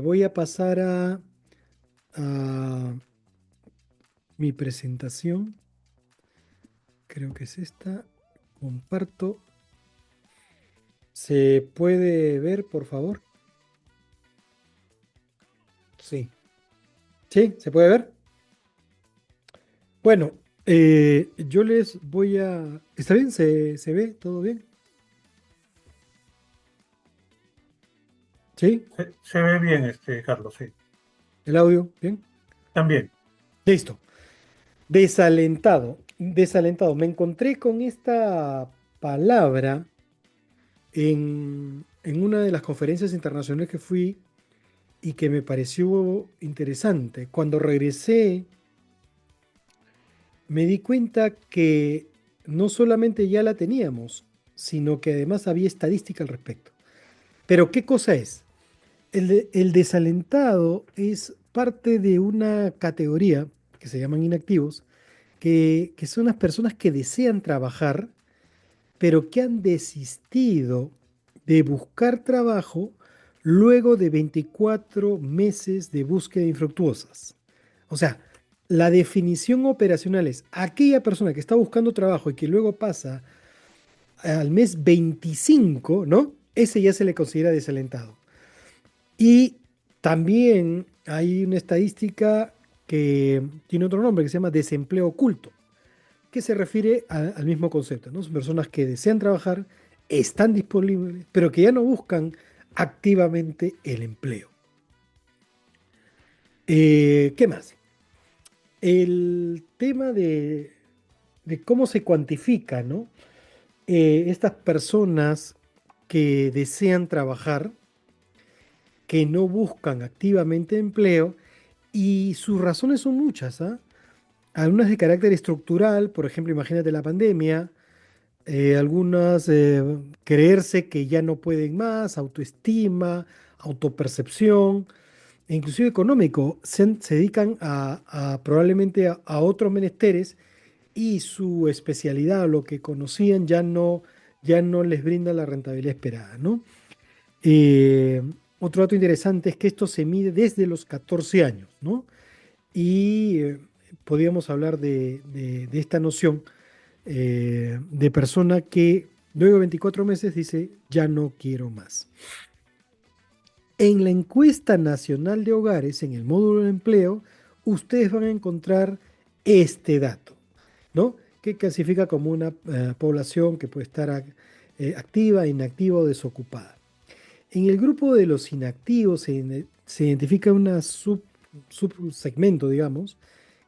Voy a pasar a mi presentación. Creo que es esta. Comparto. ¿Se puede ver, por favor? Sí. ¿Sí? ¿Se puede ver? Bueno, yo les voy a... ¿Está bien? ¿Se ve? ¿Todo bien? ¿Sí? Se ve bien, Carlos, sí. ¿El audio? ¿Bien? También. Listo. Desalentado. Desalentado. Me encontré con esta palabra en una de las conferencias internacionales que fui y que me pareció interesante. Cuando regresé, me di cuenta que no solamente ya la teníamos, sino que además había estadística al respecto. Pero ¿qué cosa es? El desalentado es parte de una categoría que se llaman inactivos, que son las personas que desean trabajar, pero que han desistido de buscar trabajo luego de 24 meses de búsqueda infructuosas. O sea, la definición operacional es aquella persona que está buscando trabajo y que luego pasa al mes 25, ¿no? Ese ya se le considera desalentado. Y también hay una estadística que tiene otro nombre que se llama desempleo oculto, que se refiere al mismo concepto, ¿no? Son personas que desean trabajar, están disponibles, pero que ya no buscan activamente el empleo. ¿Qué más? El tema de cómo se cuantifica, ¿no? Estas personas que desean trabajar, que no buscan activamente empleo, y sus razones son muchas, ¿ah? Algunas de carácter estructural, por ejemplo, imagínate la pandemia, algunas creerse que ya no pueden más, autoestima, autopercepción, e inclusive económico, se dedican probablemente a otros menesteres y su especialidad, lo que conocían, ya no les brinda la rentabilidad esperada, ¿no? Eh, Otro dato interesante es que esto se mide desde los 14 años, ¿no? Y podríamos hablar de esta noción de persona que luego de 24 meses dice, ya no quiero más. En la encuesta nacional de hogares, en el módulo de empleo, ustedes van a encontrar este dato, ¿no? Que clasifica como una población que puede estar activa, inactiva o desocupada. En el grupo de los inactivos se identifica una subsegmento, digamos,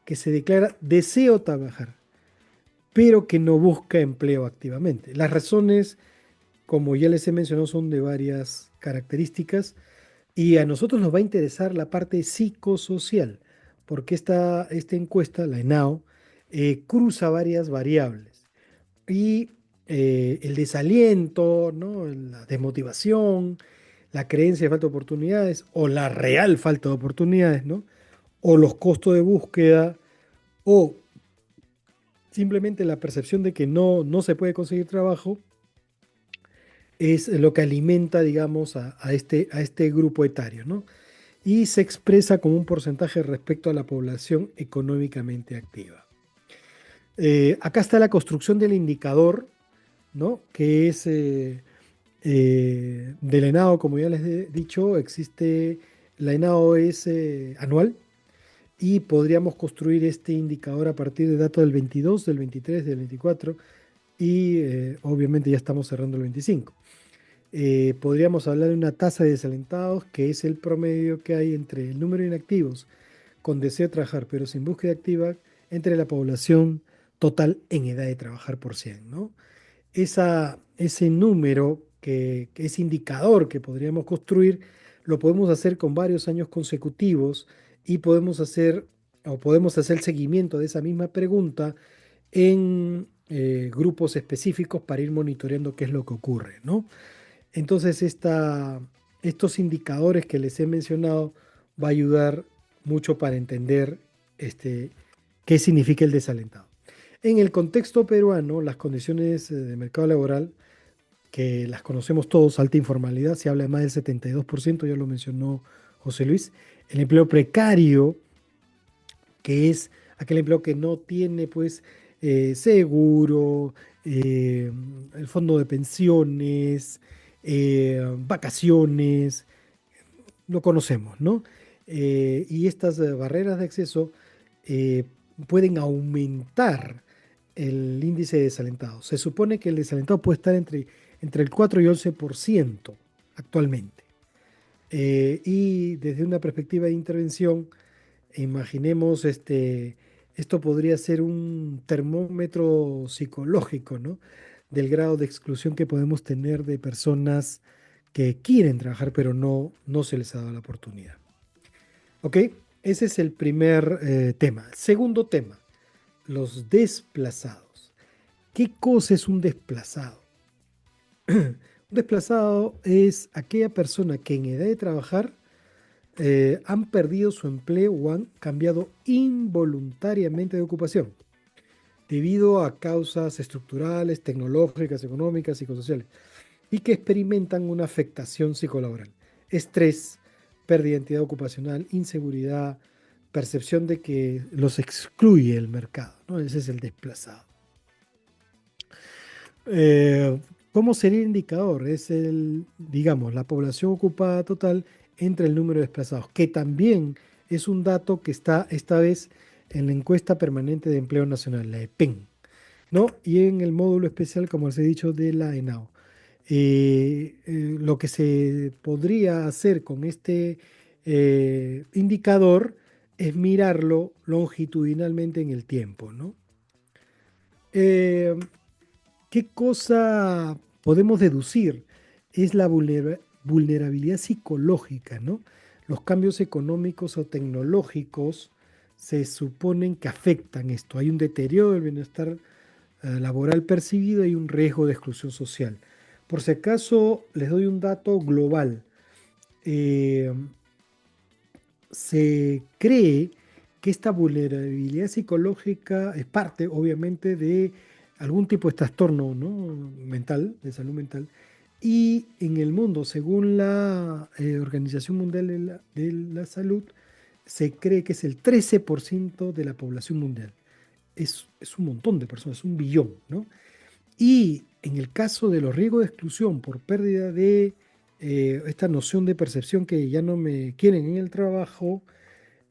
que se declara deseo trabajar, pero que no busca empleo activamente. Las razones, como ya les he mencionado, son de varias características y a nosotros nos va a interesar la parte psicosocial, porque esta encuesta, la ENAO, cruza varias variables. Y el desaliento, ¿no? La desmotivación, la creencia de falta de oportunidades o la real falta de oportunidades, ¿no? O los costos de búsqueda o simplemente la percepción de que no se puede conseguir trabajo es lo que alimenta, digamos, a este grupo etario, ¿no? Y se expresa como un porcentaje respecto a la población económicamente activa. Acá está la construcción del indicador, ¿no? Que es del ENAO, como ya les he dicho, existe, la ENAO es anual y podríamos construir este indicador a partir de datos del 22, del 23, del 24 y obviamente ya estamos cerrando el 25. Podríamos hablar de una tasa de desalentados que es el promedio que hay entre el número de inactivos con deseo de trabajar pero sin búsqueda activa entre la población total en edad de trabajar por 100, ¿no? Ese número, ese indicador que podríamos construir, lo podemos hacer con varios años consecutivos y podemos hacer el seguimiento de esa misma pregunta en grupos específicos para ir monitoreando qué es lo que ocurre, ¿no? Entonces, estos indicadores que les he mencionado va a ayudar mucho para entender qué significa el desalentado. En el contexto peruano, las condiciones de mercado laboral, que las conocemos todos, alta informalidad, se habla de más del 72%, ya lo mencionó José Luis. El empleo precario, que es aquel empleo que no tiene pues seguro, eh, el fondo de pensiones, vacaciones, lo conocemos, ¿no? Y estas barreras de acceso eh, pueden aumentar el índice de desalentados. Se supone que el desalentado puede estar entre el 4 y 11% actualmente. Y desde una perspectiva de intervención, imaginemos, esto podría ser un termómetro psicológico, ¿no? Del grado de exclusión que podemos tener de personas que quieren trabajar, pero no se les ha dado la oportunidad. ¿Ok? Ese es el primer tema. Segundo tema, los desplazados. ¿Qué cosa es un desplazado? Un desplazado es aquella persona que en edad de trabajar han perdido su empleo o han cambiado involuntariamente de ocupación debido a causas estructurales, tecnológicas, económicas, psicosociales y que experimentan una afectación psicolaboral, estrés, pérdida de identidad ocupacional, inseguridad, percepción de que los excluye el mercado, ¿no? Ese es el desplazado. Eh, ¿Cómo sería el indicador? Es digamos, la población ocupada total entre el número de desplazados, que también es un dato que está esta vez en la encuesta permanente de empleo nacional, la EPEN, ¿no? Y en el módulo especial, como les he dicho, de la ENAO. Lo que se podría hacer con este indicador es mirarlo longitudinalmente en el tiempo, ¿no? Eh, ¿Qué cosa podemos deducir? Es la vulnerabilidad psicológica, ¿no? Los cambios económicos o tecnológicos se suponen que afectan esto. Hay un deterioro del bienestar laboral percibido y un riesgo de exclusión social. Por si acaso, les doy un dato global. Eh, Se cree que esta vulnerabilidad psicológica es parte, obviamente, de algún tipo de trastorno, ¿no? Mental, de salud mental. Y en el mundo, según la Organización Mundial de la Salud, se cree que es el 13% de la población mundial. Es un montón de personas, es un billón, ¿no? Y en el caso de los riesgos de exclusión por pérdida de esta noción de percepción que ya no me quieren en el trabajo,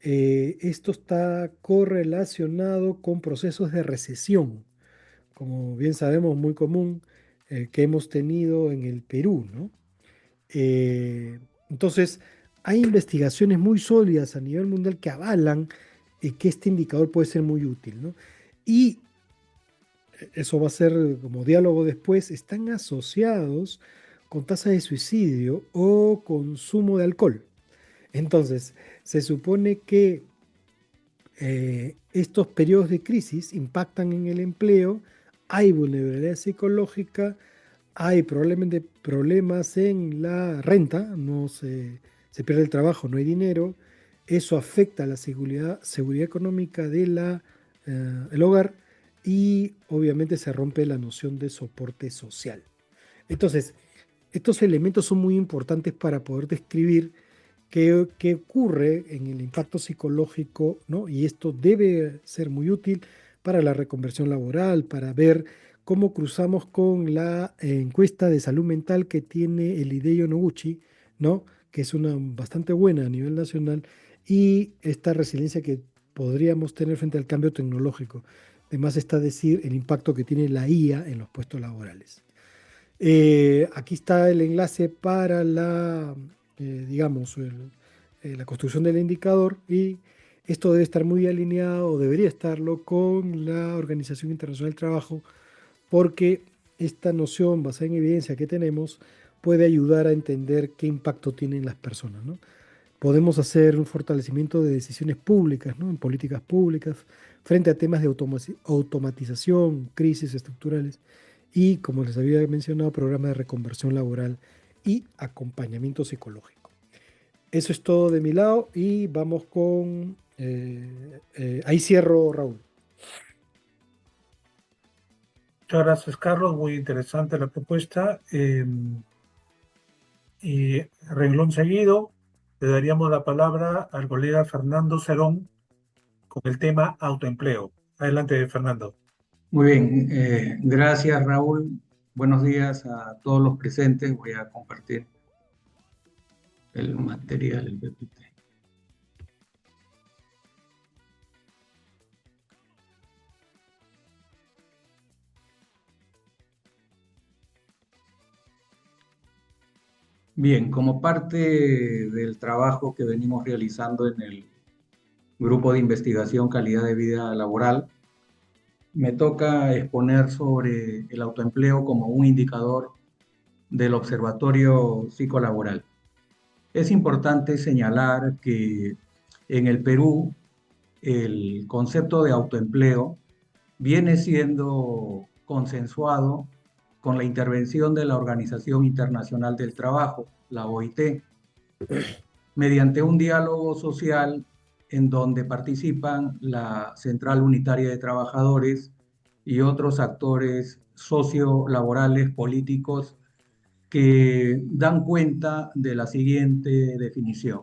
esto está correlacionado con procesos de recesión, como bien sabemos, muy común que hemos tenido en el Perú, ¿no? Entonces, hay investigaciones muy sólidas a nivel mundial que avalan que este indicador puede ser muy útil, ¿no? Y eso va a ser como diálogo después, están asociados con tasas de suicidio o consumo de alcohol. Entonces, se supone que estos periodos de crisis impactan en el empleo, hay vulnerabilidad psicológica, hay probablemente problemas en la renta, se pierde el trabajo, no hay dinero, eso afecta a la seguridad económica el hogar y obviamente se rompe la noción de soporte social. Entonces, estos elementos son muy importantes para poder describir qué ocurre en el impacto psicológico, ¿no? Y esto debe ser muy útil para la reconversión laboral, para ver cómo cruzamos con la encuesta de salud mental que tiene el IDEO Noguchi, ¿no? Que es una bastante buena a nivel nacional, y esta resiliencia que podríamos tener frente al cambio tecnológico. Además está decir el impacto que tiene la IA en los puestos laborales. Aquí está el enlace para digamos, la construcción del indicador y esto debe estar muy alineado o debería estarlo con la Organización Internacional del Trabajo porque esta noción basada en evidencia que tenemos puede ayudar a entender qué impacto tienen las personas, ¿no? Podemos hacer un fortalecimiento de decisiones públicas, ¿no? En políticas públicas, frente a temas de automatización, crisis estructurales y, como les había mencionado, programas de reconversión laboral y acompañamiento psicológico. Eso es todo de mi lado y vamos con... ahí cierro, Raúl. Muchas gracias, Carlos. Muy interesante la propuesta. Y renglón seguido, le daríamos la palabra al colega Fernando Cerón con el tema autoempleo. Adelante, Fernando. Muy bien, gracias Raúl. Buenos días a todos los presentes. Voy a compartir el material, el PPT. Bien, como parte del trabajo que venimos realizando en el Grupo de Investigación Calidad de Vida Laboral, me toca exponer sobre el autoempleo como un indicador del Observatorio Psicolaboral. Es importante señalar que en el Perú el concepto de autoempleo viene siendo consensuado con la intervención de la Organización Internacional del Trabajo, la OIT, mediante un diálogo social en donde participan la Central Unitaria de Trabajadores y otros actores sociolaborales, políticos, que dan cuenta de la siguiente definición: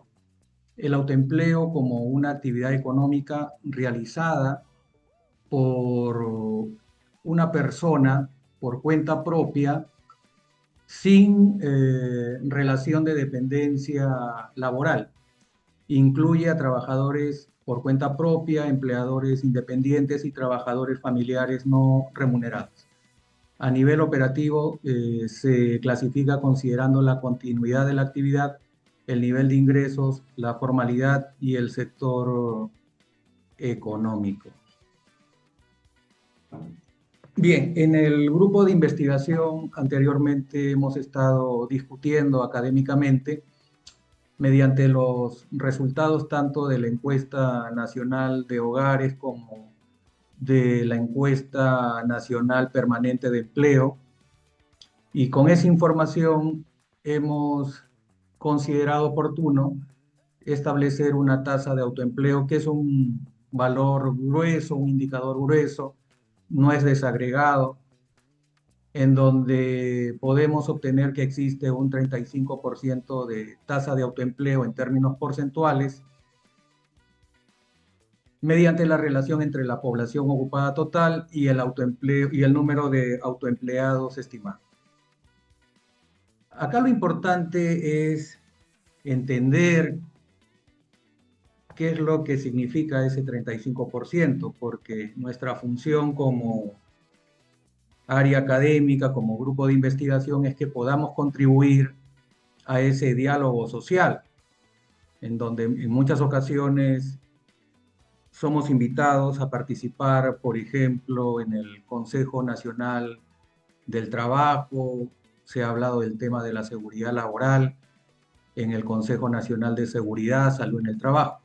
el autoempleo como una actividad económica realizada por una persona por cuenta propia sin relación de dependencia laboral. Incluye a trabajadores por cuenta propia, empleadores independientes y trabajadores familiares no remunerados. A nivel operativo, se clasifica considerando la continuidad de la actividad, el nivel de ingresos, la formalidad y el sector económico. Bien, en el grupo de investigación anteriormente hemos estado discutiendo académicamente mediante los resultados tanto de la encuesta nacional de hogares como de la encuesta nacional permanente de empleo, y con esa información hemos considerado oportuno establecer una tasa de autoempleo que es un valor grueso, un indicador grueso, no es desagregado, en donde podemos obtener que existe un 35% de tasa de autoempleo en términos porcentuales, mediante la relación entre la población ocupada total y el autoempleo y el número de autoempleados estimado. Acá lo importante es entender qué es lo que significa ese 35%, porque nuestra función como área académica, como grupo de investigación, es que podamos contribuir a ese diálogo social, en donde en muchas ocasiones somos invitados a participar, por ejemplo, en el Consejo Nacional del Trabajo. Se ha hablado del tema de la seguridad laboral en el Consejo Nacional de Seguridad, Salud en el Trabajo.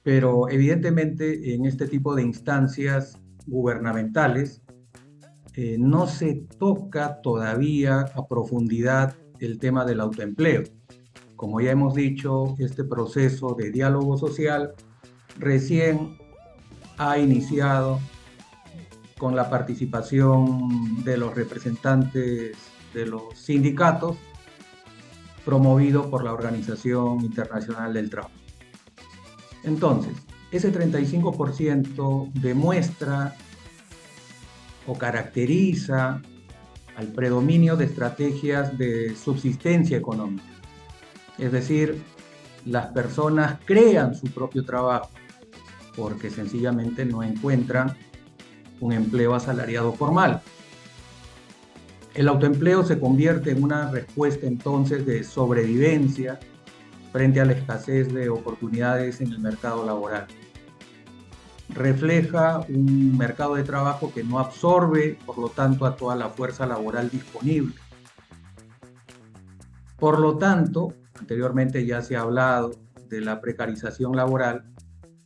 Pero evidentemente en este tipo de instancias gubernamentales no se toca todavía a profundidad el tema del autoempleo. Como ya hemos dicho, este proceso de diálogo social recién ha iniciado con la participación de los representantes de los sindicatos, promovido por la Organización Internacional del Trabajo. Entonces, ese 35% demuestra o caracteriza al predominio de estrategias de subsistencia económica. Es decir, las personas crean su propio trabajo porque sencillamente no encuentran un empleo asalariado formal. El autoempleo se convierte en una respuesta entonces de sobrevivencia frente a la escasez de oportunidades en el mercado laboral. Refleja un mercado de trabajo que no absorbe, por lo tanto, a toda la fuerza laboral disponible. Por lo tanto, anteriormente ya se ha hablado de la precarización laboral.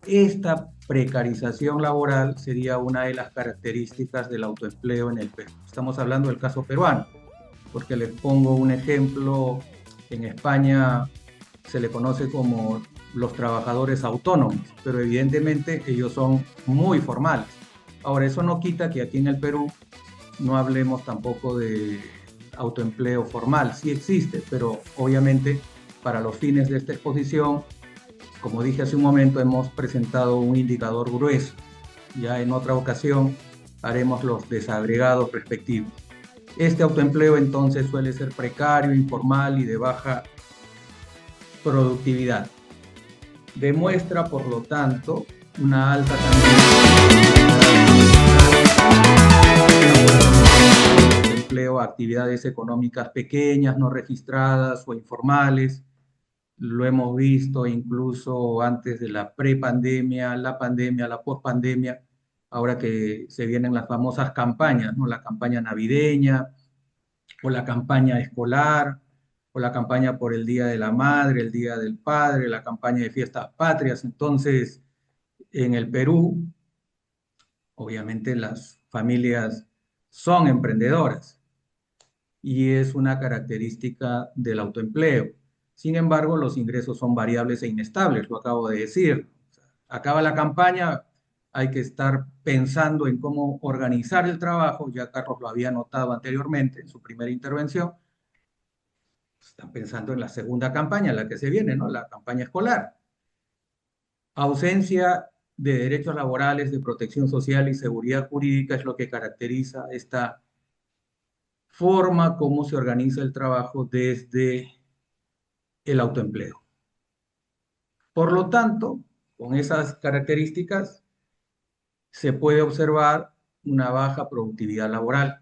Esta precarización laboral sería una de las características del autoempleo en el Perú. Estamos hablando del caso peruano, porque les pongo un ejemplo. En España se le conoce como los trabajadores autónomos, pero evidentemente ellos son muy formales. Ahora, eso no quita que aquí en el Perú no hablemos tampoco de autoempleo formal. Sí existe, pero obviamente para los fines de esta exposición, como dije hace un momento, hemos presentado un indicador grueso. Ya en otra ocasión haremos los desagregados respectivos. Este autoempleo entonces suele ser precario, informal y de baja productividad. Demuestra, por lo tanto, una alta cantidad de empleo, actividades económicas pequeñas, no registradas o informales. Lo hemos visto incluso antes de la prepandemia, la pandemia, la pospandemia, ahora que se vienen las famosas campañas, ¿no? La campaña navideña o la campaña escolar o la campaña por el Día de la Madre, el Día del Padre, la campaña de fiestas patrias. Entonces, en el Perú, obviamente las familias son emprendedoras y es una característica del autoempleo. Sin embargo, los ingresos son variables e inestables, lo acabo de decir. Acaba la campaña, hay que estar pensando en cómo organizar el trabajo, ya Carlos lo había notado anteriormente en su primera intervención. Están pensando en la segunda campaña, la que se viene, ¿no? La campaña escolar. Ausencia de derechos laborales, de protección social y seguridad jurídica es lo que caracteriza esta forma como se organiza el trabajo desde el autoempleo. Por lo tanto, con esas características se puede observar una baja productividad laboral.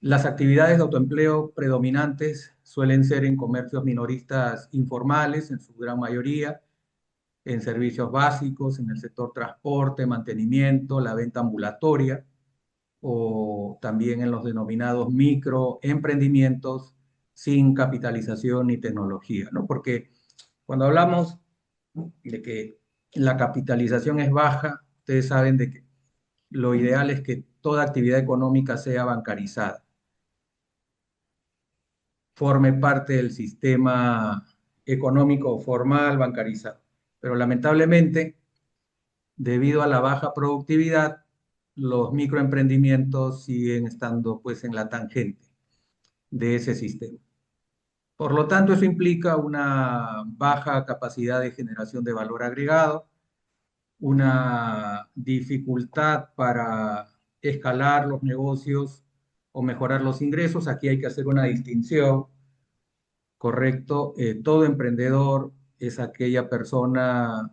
Las actividades de autoempleo predominantes suelen ser en comercios minoristas informales, en su gran mayoría, en servicios básicos, en el sector transporte, mantenimiento, la venta ambulatoria, o también en los denominados microemprendimientos sin capitalización ni tecnología, ¿no? Porque cuando hablamos de que la capitalización es baja, ustedes saben de que lo ideal es que toda actividad económica sea bancarizada, forme parte del sistema económico formal bancarizado. Pero lamentablemente, debido a la baja productividad, los microemprendimientos siguen estando pues en la tangente de ese sistema. Por lo tanto, eso implica una baja capacidad de generación de valor agregado, una dificultad para escalar los negocios o mejorar los ingresos. Aquí hay que hacer una distinción, ¿correcto? Todo emprendedor es aquella persona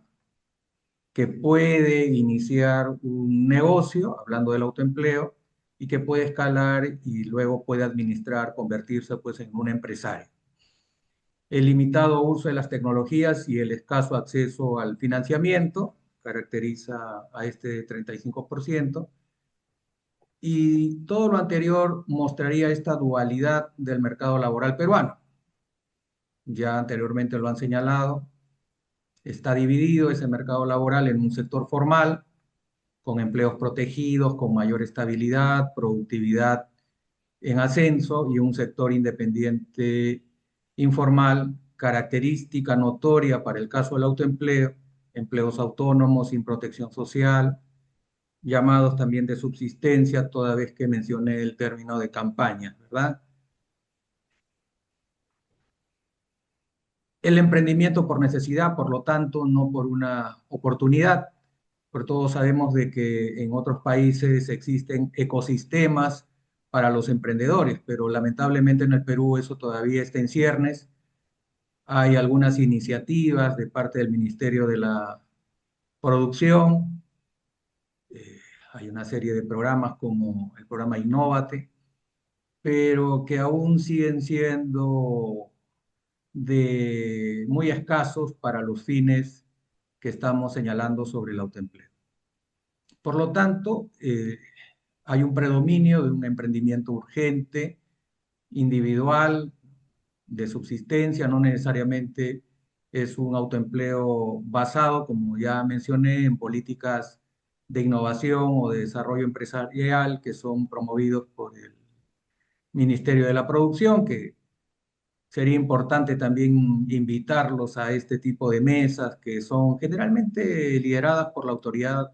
que puede iniciar un negocio, hablando del autoempleo, y que puede escalar y luego puede administrar, convertirse pues en un empresario. El limitado uso de las tecnologías y el escaso acceso al financiamiento caracteriza a este 35%. Y todo lo anterior mostraría esta dualidad del mercado laboral peruano. Ya anteriormente lo han señalado, está dividido ese mercado laboral en un sector formal, con empleos protegidos, con mayor estabilidad, productividad en ascenso, y un sector independiente informal, característica notoria para el caso del autoempleo, empleos autónomos sin protección social, llamados también de subsistencia, toda vez que mencioné el término de campaña, ¿verdad? El emprendimiento por necesidad, por lo tanto, no por una oportunidad. Pero todos sabemos de que en otros países existen ecosistemas para los emprendedores, pero lamentablemente en el Perú eso todavía está en ciernes. Hay algunas iniciativas de parte del Ministerio de la Producción, hay una serie de programas como el programa Innovate, pero que aún siguen siendo de muy escasos para los fines que estamos señalando sobre el autoempleo. Por lo tanto, hay un predominio de un emprendimiento urgente, individual, de subsistencia, no necesariamente es un autoempleo basado, como ya mencioné, en políticas de innovación o de desarrollo empresarial que son promovidos por el Ministerio de la Producción, que sería importante también invitarlos a este tipo de mesas que son generalmente lideradas por la autoridad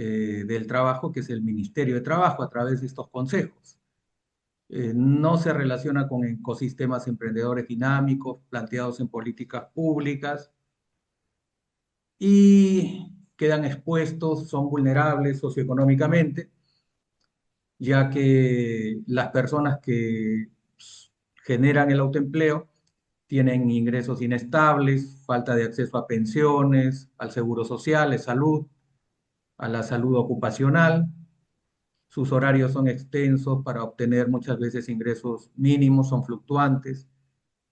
del Trabajo, que es el Ministerio de Trabajo, a través de estos consejos. No se relaciona con ecosistemas emprendedores dinámicos planteados en políticas públicas y quedan expuestos, son vulnerables socioeconómicamente, ya que las personas que generan el autoempleo tienen ingresos inestables, falta de acceso a pensiones, al seguro social, a salud, a la salud ocupacional. Sus horarios son extensos para obtener muchas veces ingresos mínimos, son fluctuantes.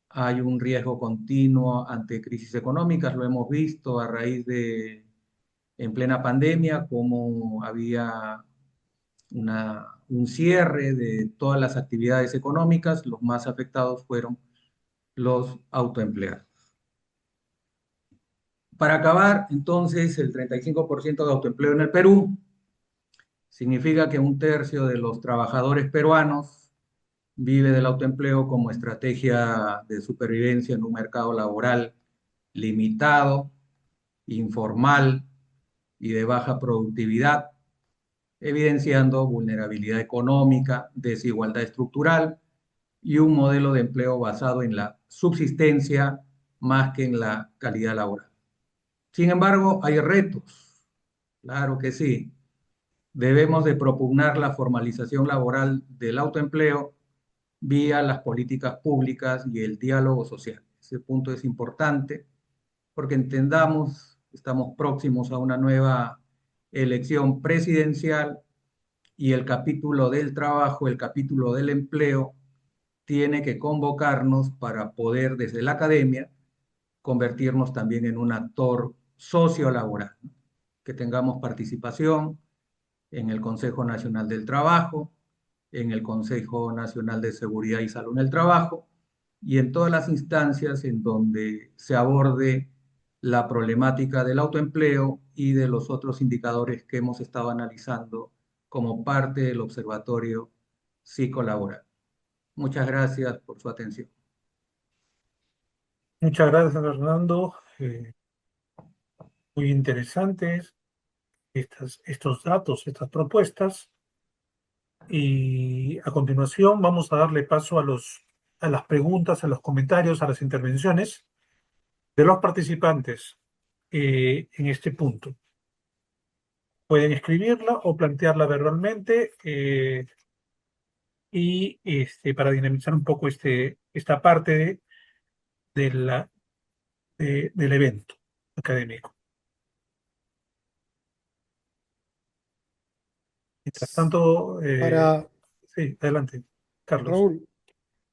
Hay un riesgo continuo ante crisis económicas, lo hemos visto a raíz de, en plena pandemia, cómo había un cierre de todas las actividades económicas. Los más afectados fueron los autoempleados. Para acabar, entonces, el 35% de autoempleo en el Perú significa que un tercio de los trabajadores peruanos vive del autoempleo como estrategia de supervivencia en un mercado laboral limitado, informal y de baja productividad, evidenciando vulnerabilidad económica, desigualdad estructural y un modelo de empleo basado en la subsistencia más que en la calidad laboral. Sin embargo, hay retos, claro que sí. Debemos de propugnar la formalización laboral del autoempleo vía las políticas públicas y el diálogo social. Ese punto es importante porque entendamos, estamos próximos a una nueva elección presidencial y el capítulo del trabajo, el capítulo del empleo, tiene que convocarnos para poder desde la academia convertirnos también en un actor sociolaboral, ¿no? Que tengamos participación en el Consejo Nacional del Trabajo, en el Consejo Nacional de Seguridad y Salud en el Trabajo y en todas las instancias en donde se aborde la problemática del autoempleo y de los otros indicadores que hemos estado analizando como parte del Observatorio Psicolaboral. Muchas gracias por su atención. Muchas gracias, Fernando. Muy interesantes estos datos, estas propuestas. Y a continuación vamos a darle paso a las preguntas, a los comentarios, a las intervenciones de los participantes en este punto. Pueden escribirla o plantearla verbalmente y para dinamizar un poco esta parte del evento académico. Mientras tanto, Para sí, adelante, Carlos. Raúl,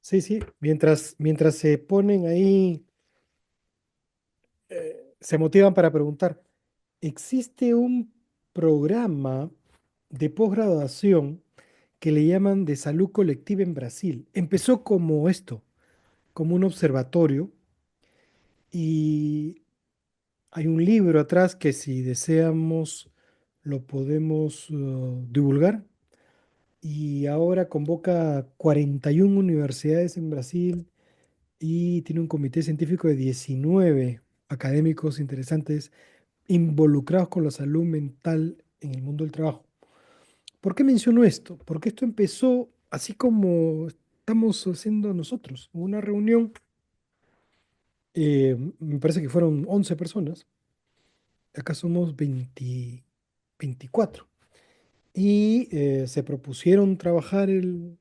sí, sí, mientras se ponen ahí, se motivan para preguntar, existe un programa de posgraduación que le llaman de salud colectiva en Brasil. Empezó como esto, como un observatorio, y hay un libro atrás que si deseamos lo podemos divulgar. Y ahora convoca 41 universidades en Brasil y tiene un comité científico de 19 académicos interesantes involucrados con la salud mental en el mundo del trabajo. ¿Por qué menciono esto? Porque esto empezó así como estamos haciendo nosotros, una reunión, me parece que fueron 11 personas, acá somos 24, y se propusieron trabajar el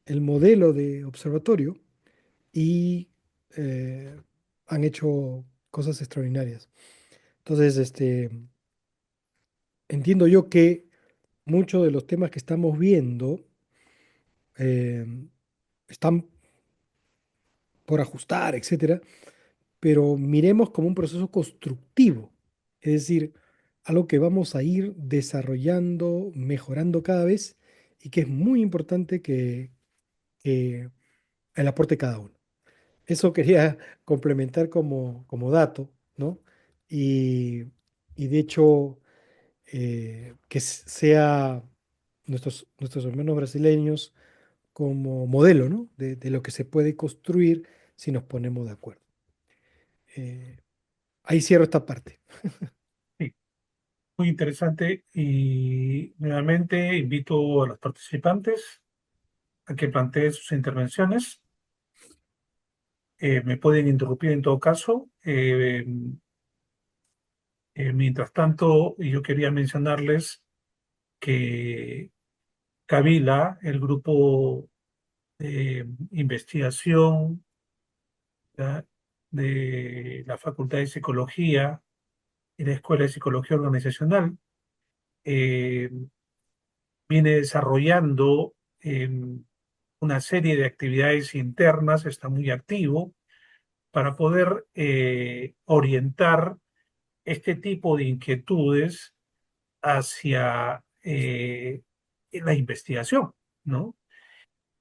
modelo de observatorio y eh, han hecho cosas extraordinarias. Entonces, entiendo yo que muchos de los temas que estamos viendo eh, están por ajustar, etcétera, pero miremos como un proceso constructivo, es decir, algo que vamos a ir desarrollando, mejorando cada vez y que es muy importante que el aporte de cada uno. Eso quería complementar como dato, ¿no? Y, y de hecho, que sea nuestros hermanos brasileños como modelo, ¿no? De lo que se puede construir si nos ponemos de acuerdo. Eh, Ahí cierro esta parte. Sí. Muy interesante y nuevamente invito a los participantes a que planteen sus intervenciones. Me pueden interrumpir en todo caso. Mientras tanto, yo quería mencionarles que Kabila, el grupo de investigación, ¿ya?, de la Facultad de Psicología y la Escuela de Psicología Organizacional, eh, viene desarrollando una serie de actividades internas, está muy activo para poder orientar este tipo de inquietudes hacia la investigación, ¿no?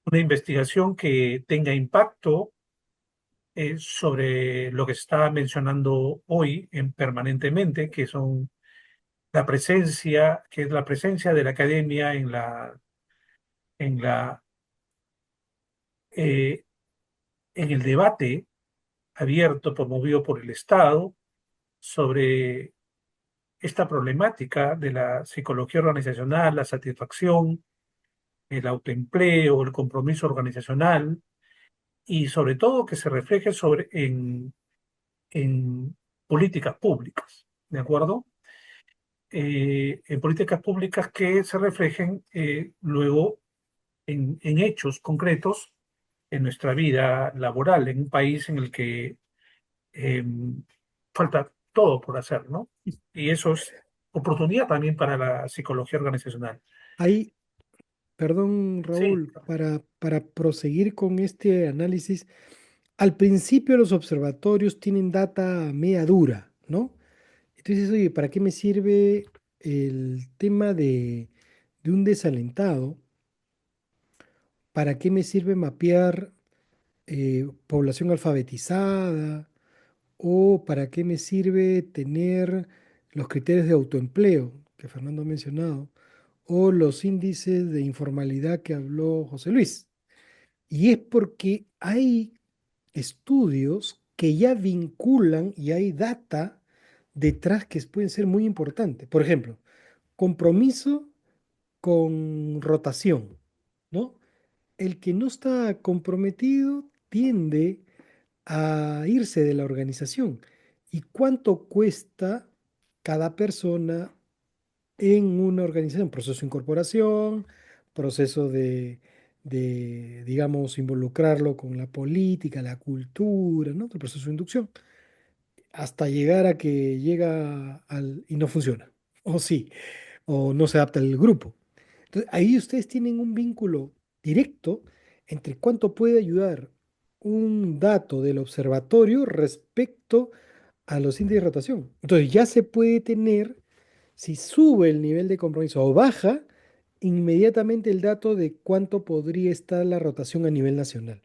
Una investigación que tenga impacto sobre lo que se está mencionando hoy permanentemente, que es la presencia de la academia en la, eh, en el debate abierto promovido por el Estado sobre esta problemática de la psicología organizacional, la satisfacción, el autoempleo, el compromiso organizacional y sobre todo que se refleje en políticas públicas, ¿de acuerdo? En políticas públicas que se reflejen luego en hechos concretos en nuestra vida laboral, en un país en el que eh, falta todo por hacer, ¿no? Y eso es oportunidad también para la psicología organizacional. Ahí, perdón, Sí, Raúl, para proseguir con este análisis, al principio los observatorios tienen data media dura, ¿no? Entonces, oye, ¿para qué me sirve el tema de un desalentado? ¿Para qué me sirve mapear población alfabetizada? ¿O para qué me sirve tener los criterios de autoempleo que Fernando ha mencionado? ¿O los índices de informalidad que habló José Luis? Y es porque hay estudios que ya vinculan y hay data detrás que pueden ser muy importantes. Por ejemplo, compromiso con rotación, ¿no? El que no está comprometido tiende a irse de la organización. ¿Y cuánto cuesta cada persona en una organización? Proceso de incorporación, proceso digamos, involucrarlo con la política, la cultura, ¿no? El proceso de inducción, hasta llegar a que llega y no funciona. O sí, o no se adapta al grupo. Entonces, ahí ustedes tienen un vínculo directo entre cuánto puede ayudar un dato del observatorio respecto a los índices de rotación. Entonces, ya se puede tener, si sube el nivel de compromiso o baja, inmediatamente el dato de cuánto podría estar la rotación a nivel nacional,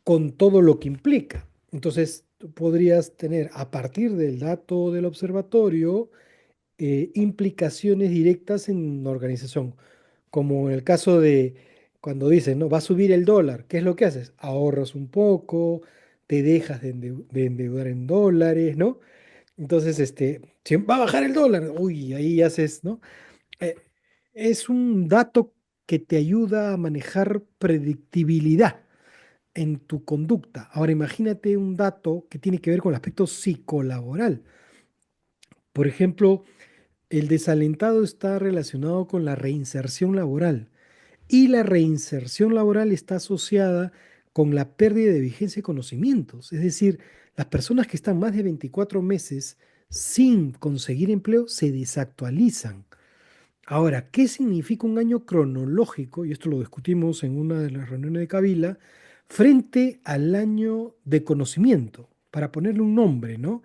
con todo lo que implica. Entonces, tú podrías tener a partir del dato del observatorio implicaciones directas en la organización, como en el caso de cuando dicen, ¿no? Va a subir el dólar, ¿qué es lo que haces? Ahorras un poco, te dejas de endeudar en dólares, ¿no? Entonces, si va a bajar el dólar, uy, ahí haces, ¿no? Eh, es un dato que te ayuda a manejar predictibilidad en tu conducta. Ahora, imagínate un dato que tiene que ver con el aspecto psicolaboral. Por ejemplo, el desalentado está relacionado con la reinserción laboral y la reinserción laboral está asociada con la pérdida de vigencia de conocimientos. Es decir, las personas que están más de 24 meses sin conseguir empleo se desactualizan. Ahora, ¿qué significa un año cronológico? Y esto lo discutimos en una de las reuniones de Kabila, frente al año de conocimiento, para ponerle un nombre, ¿no?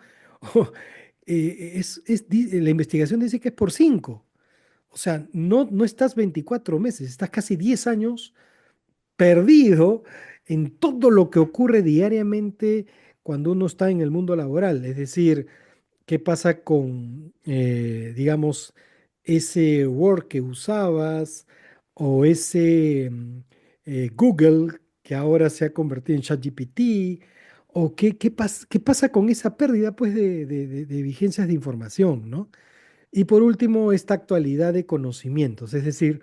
La investigación dice que es por 5. O sea, no estás 24 meses, estás casi 10 años perdido en todo lo que ocurre diariamente cuando uno está en el mundo laboral. Es decir, qué pasa con, digamos, ese Word que usabas o ese Google que ahora se ha convertido en ChatGPT, o qué pasa con esa pérdida pues, de vigencias de información, ¿no? Y por último, esta actualidad de conocimientos, es decir,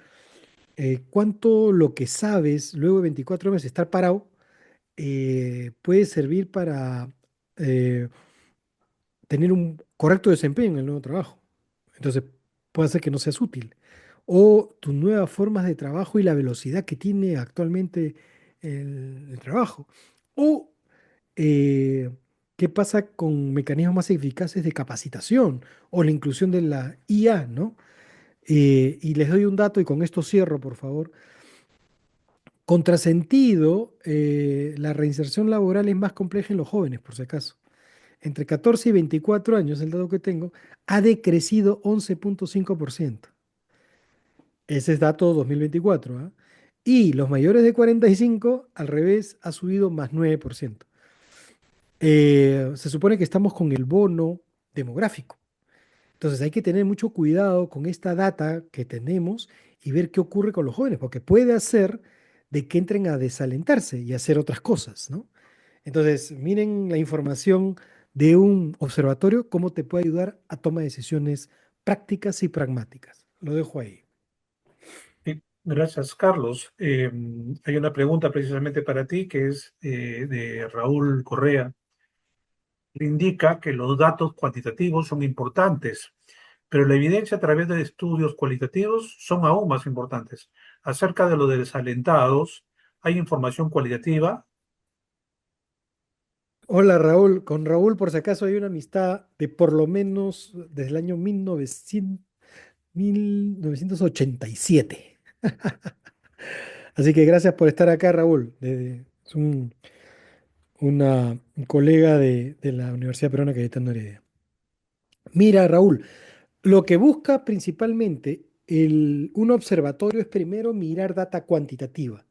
cuánto lo que sabes luego de 24 meses estar parado puede servir para eh, tener un correcto desempeño en el nuevo trabajo. Entonces, puede hacer que no seas útil. O tus nuevas formas de trabajo y la velocidad que tiene actualmente el trabajo. O eh, qué pasa con mecanismos más eficaces de capacitación o la inclusión de la IA, ¿no? Y les doy un dato y con esto cierro, por favor. Contrasentido, la reinserción laboral es más compleja en los jóvenes, por si acaso. Entre 14 y 24 años, el dato que tengo, ha decrecido 11,5%. Ese es dato 2024, ¿ah? Y los mayores de 45, al revés, ha subido más 9%. Se supone que estamos con el bono demográfico. Entonces hay que tener mucho cuidado con esta data que tenemos y ver qué ocurre con los jóvenes, porque puede hacer de que entren a desalentarse y hacer otras cosas, ¿no? Entonces, miren la información de un observatorio, cómo te puede ayudar a tomar decisiones prácticas y pragmáticas. Lo dejo ahí. Sí, gracias, Carlos. Hay una pregunta precisamente para ti que es de Raúl Correa. Indica que los datos cuantitativos son importantes, pero la evidencia a través de estudios cualitativos son aún más importantes. Acerca de los desalentados, hay información cualitativa. Hola Raúl, con Raúl por si acaso hay una amistad de por lo menos desde el año 1987. Así que gracias por estar acá, Raúl. Es un colega de la Universidad Peruana Cayetano Heredia. Mira, Raúl, lo que busca principalmente un observatorio es primero mirar data cuantitativa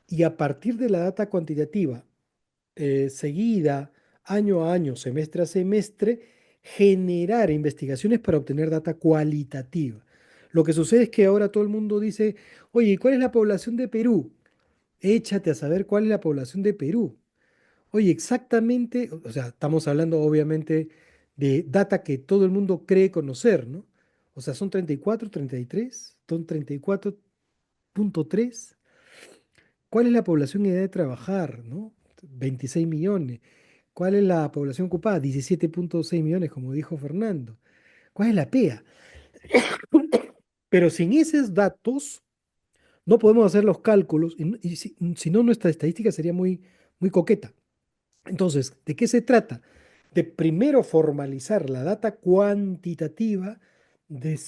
y a partir de la data cuantitativa, seguida, año a año, semestre a semestre, generar investigaciones para obtener data cualitativa. Lo que sucede es que ahora todo el mundo dice, oye, ¿y cuál es la población de Perú? Échate a saber cuál es la población de Perú. Oye, exactamente, o sea, estamos hablando obviamente de data que todo el mundo cree conocer, ¿no? O sea, son 34, 33, son 34,3. ¿Cuál es la población en edad de trabajar, ¿no? 26 millones. ¿Cuál es la población ocupada? 17,6 millones, como dijo Fernando. ¿Cuál es la PEA? Pero sin esos datos no podemos hacer los cálculos y si no, nuestra estadística sería muy, muy coqueta. Entonces, ¿de qué se trata? De primero formalizar la data cuantitativa, de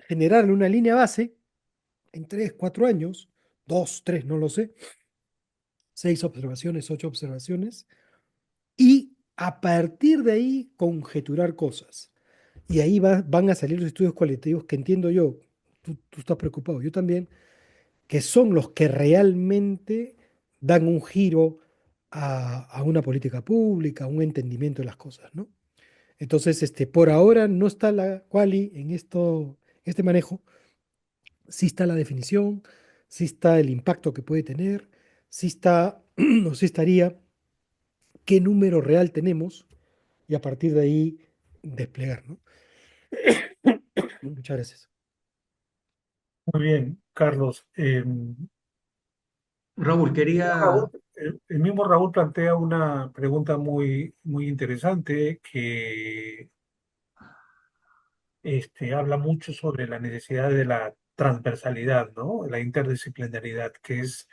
generarle una línea base en 3, 4 años, 2, 3, no lo sé, 6 observaciones, 8 observaciones, y a partir de ahí conjeturar cosas. Y ahí van a salir los estudios cualitativos que entiendo yo, tú estás preocupado, yo también, que son los que realmente dan un giro a una política pública, a un entendimiento de las cosas, ¿no? Entonces, por ahora no está la quali en este manejo, sí está la definición, sí está el impacto que puede tener, sí está, o sí estaría qué número real tenemos y a partir de ahí desplegar, ¿no? Muchas gracias. Muy bien, Carlos. Raúl, quería, El mismo Raúl plantea una pregunta muy, muy interesante que habla mucho sobre la necesidad de la transversalidad, ¿no? La interdisciplinaridad, que es,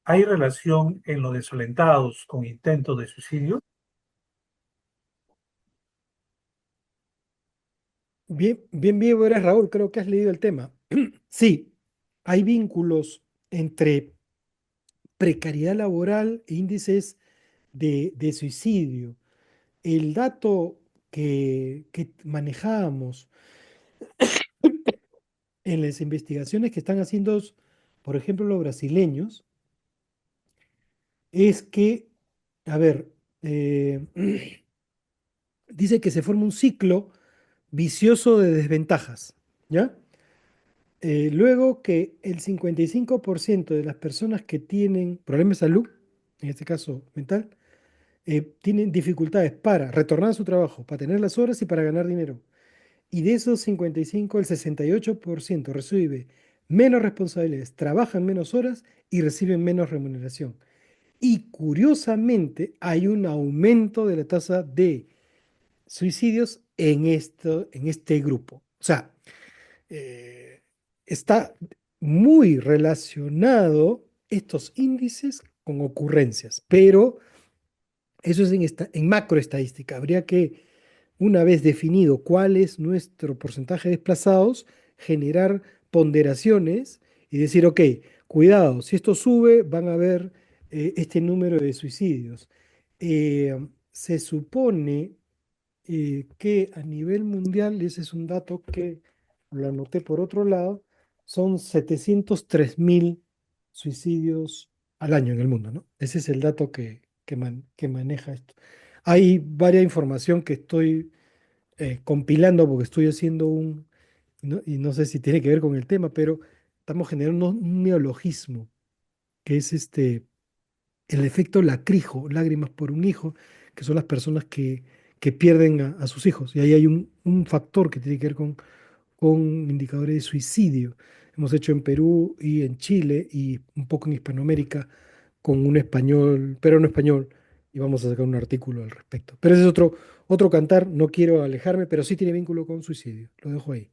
¿hay relación en los desalentados con intentos de suicidio? Bien, bien, bien, eres Raúl, creo que has leído el tema. Sí, hay vínculos entre precariedad laboral e índices de suicidio. El dato que manejábamos en las investigaciones que están haciendo, por ejemplo, los brasileños, es que, a ver, dice que se forma un ciclo vicioso de desventajas, ¿ya? Luego que el 55% de las personas que tienen problemas de salud, en este caso mental, tienen dificultades para retornar a su trabajo, para tener las horas y para ganar dinero. Y de esos 55, el 68% recibe menos responsabilidades, trabajan menos horas y reciben menos remuneración. Y curiosamente hay un aumento de la tasa de suicidios en este grupo. O sea, eh, está muy relacionado estos índices con ocurrencias, pero eso es en macroestadística. Habría que, una vez definido cuál es nuestro porcentaje de desplazados, generar ponderaciones y decir, ok, cuidado, si esto sube, van a haber este número de suicidios. Se supone que a nivel mundial, ese es un dato que lo anoté por otro lado, son 703.000 suicidios al año en el mundo, ¿no? Ese es el dato que maneja esto. Hay varias información que estoy compilando porque estoy haciendo y no sé si tiene que ver con el tema, pero estamos generando un neologismo, que es el efecto lacrijo, lágrimas por un hijo, que son las personas que pierden a sus hijos. Y ahí hay un factor que tiene que ver con indicadores de suicidio. Hemos hecho en Perú y en Chile y un poco en Hispanoamérica con un español, pero no español, y vamos a sacar un artículo al respecto. Pero ese es otro cantar, no quiero alejarme, pero sí tiene vínculo con suicidio. Lo dejo ahí.